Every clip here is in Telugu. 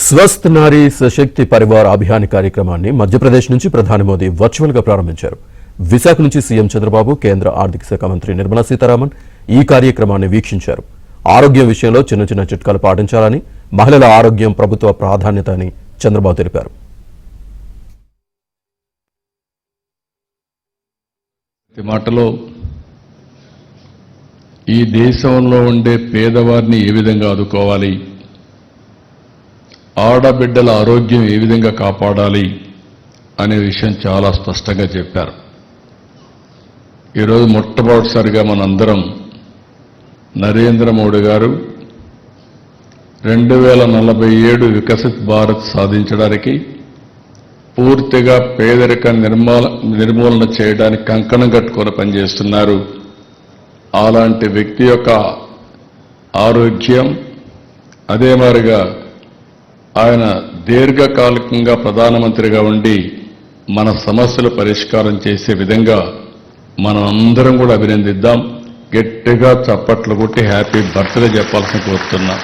స్వస్థ్ నారీ సశక్తి పరివార్ అభియాన్ కార్యక్రమాన్ని మధ్యప్రదేశ్ నుంచి ప్రధాని మోదీ వర్చువల్ గా ప్రారంభించారు. విశాఖ నుంచి సీఎం చంద్రబాబు, కేంద్ర ఆర్థిక శాఖ మంత్రి నిర్మలా సీతారామన్ ఈ కార్యక్రమాన్ని వీక్షించారు. ఆరోగ్యం విషయంలో చిన్న చిన్న చిట్కాలు పాటించాలని, మహిళల ఆరోగ్యం ప్రభుత్వ ప్రాధాన్యత అని చంద్రబాబు తెలిపారు. మాటలో ఈ దేశంలో ఉండే పేదవారిని ఏ విధంగా ఆదుకోవాలి, ఆడబిడ్డల ఆరోగ్యం ఏ విధంగా కాపాడాలి అనే విషయం చాలా స్పష్టంగా చెప్పారు. ఈరోజు మొట్టమొదటిసారిగా మనందరం నరేంద్ర మోడీ గారు 2047 వికసిత్ భారత్ సాధించడానికి, పూర్తిగా పేదరిక నిర్మూలన చేయడానికి కంకణం కట్టుకొని పనిచేస్తున్నారు. అలాంటి వ్యక్తి యొక్క ఆరోగ్యం, అదే మాదిరిగా ఆయన దీర్ఘకాలికంగా ప్రధానమంత్రిగా ఉండి మన సమస్యలు పరిష్కారం చేసే విధంగా మనం అందరం కూడా అభినందిద్దాం. గట్టిగా చప్పట్లు కొట్టి హ్యాపీ బర్త్డే చెప్పాల్సిన కోరుతున్నాం.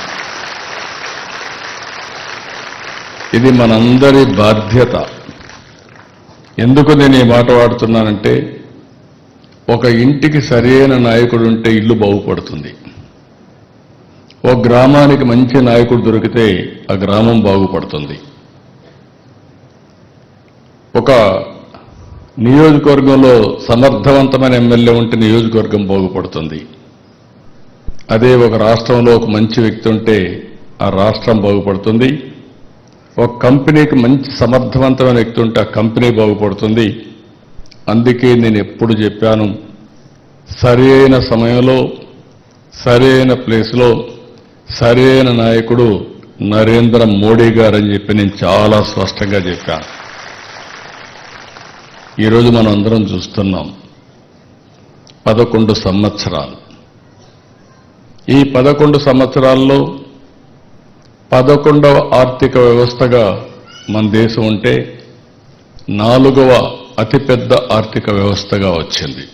ఇది మనందరి బాధ్యత. ఎందుకు నేను ఈ మాట వాడుతున్నానంటే, ఒక ఇంటికి సరైన నాయకుడు ఉంటే ఇల్లు బాగుపడుతుంది. ఒక గ్రామానికి మంచి నాయకుడు దొరికితే ఆ గ్రామం బాగుపడుతుంది. ఒక నియోజకవర్గంలో సమర్థవంతమైన ఎమ్మెల్యే ఉంటే నియోజకవర్గం బాగుపడుతుంది. అదే ఒక రాష్ట్రంలో ఒక మంచి వ్యక్తి ఉంటే ఆ రాష్ట్రం బాగుపడుతుంది. ఒక కంపెనీకి మంచి సమర్థవంతమైన వ్యక్తి ఉంటే ఆ కంపెనీ బాగుపడుతుంది. అందుకే నేను ఎప్పుడు చెప్పాను, సరైన సమయంలో సరైన ప్లేస్లో సరైన నాయకుడు నరేంద్ర మోడీ గారని చెప్పి నేను చాలా స్పష్టంగా చెప్పాను. ఈరోజు మనం అందరం చూస్తున్నాం, 11 సంవత్సరాలు. ఈ 11 సంవత్సరాల్లో 11వ ఆర్థిక వ్యవస్థగా మన దేశం ఉంటే 4వ అతిపెద్ద ఆర్థిక వ్యవస్థగా వచ్చింది.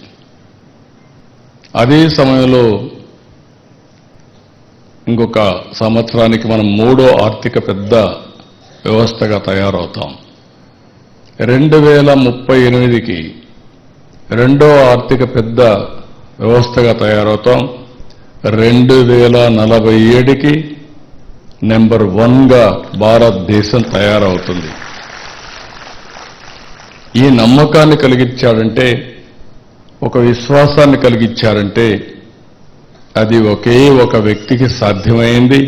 అదే సమయంలో ఇంకొక సంవత్సరానికి మనం 3వ ఆర్థిక పెద్ద వ్యవస్థగా తయారవుతాం. 2038కి 2వ ఆర్థిక పెద్ద వ్యవస్థగా తయారవుతాం. 2047కి నెంబర్ 1గా భారతదేశం తయారవుతుంది. ఈ నమ్మకాన్ని కలిగించాడంటే, ఒక విశ్వాసాన్ని కలిగించారంటే అది ఒకే ఒక వ్యక్తికి సాధ్యమైంది.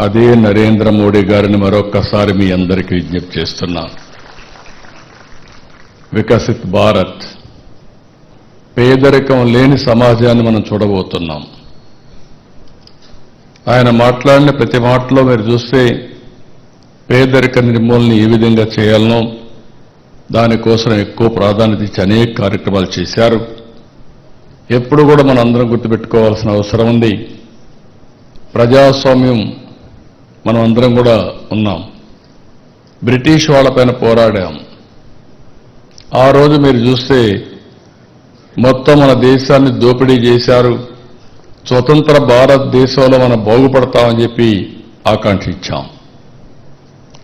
అదే నరేంద్ర మోడీ గారిని మరొక్కసారి మీ అందరికీ విజ్ఞప్తి చేస్తున్నా. వికసిత్ భారత్, పేదరికం లేని సమాజాన్ని మనం చూడబోతున్నాం. ఆయన మాట్లాడిన ప్రతి మాటలో మీరు చూస్తే పేదరిక నిర్మూలన ఏ విధంగా చేయాలనో దానికోసం ఎక్కువ ప్రాధాన్యత ఇచ్చి అనేక కార్యక్రమాలు చేశారు. ఎప్పుడు కూడా మనం అందరం గుర్తుపెట్టుకోవాల్సిన అవసరం ఉంది. ప్రజాస్వామ్యం మనం అందరం కూడా ఉన్నాం. బ్రిటిష్ వాళ్ళపైన పోరాడాం. ఆ రోజు మీరు చూస్తే మొత్తం మన దేశాన్ని దోపిడీ చేశారు. స్వతంత్ర భారతదేశంలో మనం బాగుపడతామని చెప్పి ఆకాంక్షించాం.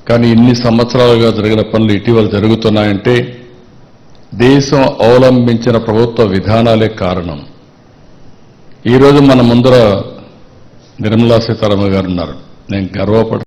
కానీ ఇన్ని సంవత్సరాలుగా జరిగిన పనులు ఇటీవల జరుగుతున్నాయంటే దేశం అవలంబించిన ప్రభుత్వ విధానాలే కారణం. ఈరోజు మన ముందర నిర్మలా సీతారామన్ గారు ఉన్నారు. నేను గర్వపడుతున్నాను.